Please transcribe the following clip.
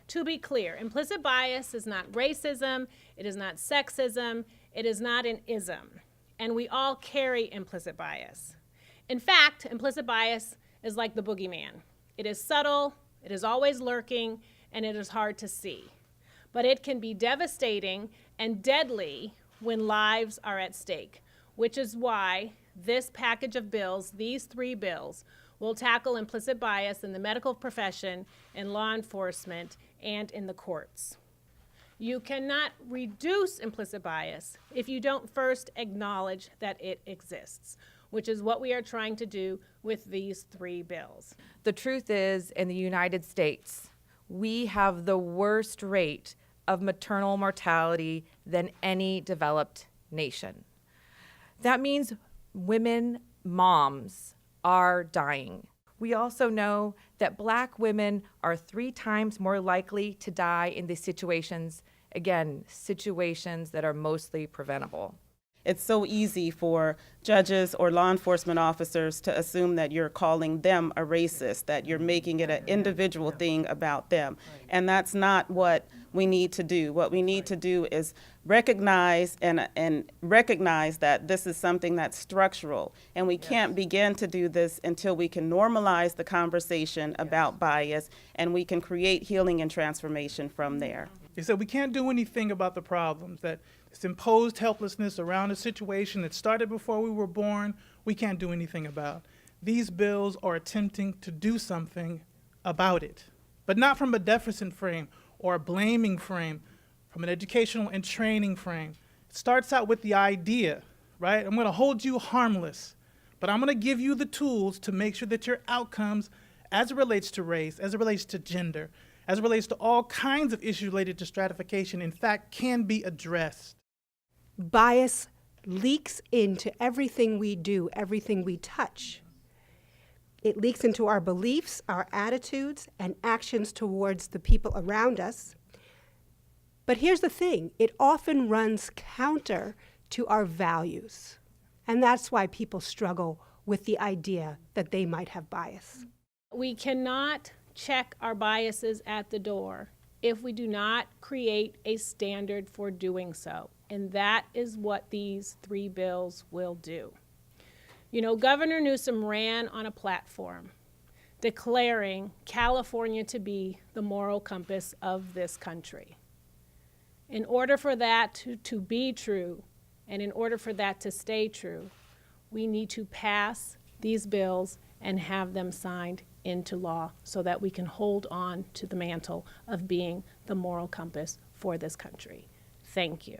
To be clear, implicit bias is not racism, it is not sexism, it is not an ism, and we all carry implicit bias. In fact, implicit bias is like the boogeyman. It is subtle, it is always lurking, and it is hard to see. But it can be devastating and deadly when lives are at stake, which is why this package of bills, these 3 bills, will tackle implicit bias in the medical profession, in law enforcement, and in the courts. You cannot reduce implicit bias if you don't first acknowledge that it exists, which is what we are trying to do with these 3 bills. The truth is, in the United States, we have the worst rate of maternal mortality than any developed nation. That means women, moms, are dying. We also know that Black women are 3 times more likely to die in these situations, again, situations that are mostly preventable. It's so easy for judges or law enforcement officers to assume that you're calling them a racist, that you're making it an individual thing about them. And that's not what we need to do. What we need to do is recognize and recognize that this is something that's structural. And we can't begin to do this until we can normalize the conversation about bias, and we can create healing and transformation from there. They said we can't do anything about the problems, that this imposed helplessness around a situation that started before we were born, we can't do anything about. These bills are attempting to do something about it, but not from a deficit frame or a blaming frame, from an educational and training frame. It starts out with the idea, right? I'm gonna hold you harmless, but I'm gonna give you the tools to make sure that your outcomes, as it relates to race, as it relates to gender, as it relates to all kinds of issues related to stratification, in fact, can be addressed. Bias leaks into everything we do, everything we touch. It leaks into our beliefs, our attitudes, and actions towards the people around us. But here's the thing, it often runs counter to our values. And that's why people struggle with the idea that they might have bias. We cannot check our biases at the door if we do not create a standard for doing so. And that is what these 3 bills will do. You know, Governor Newsom ran on a platform declaring California to be the moral compass of this country. In order for that to be true, and in order for that to stay true, we need to pass these bills and have them signed into law so that we can hold on to the mantle of being the moral compass for this country. Thank you.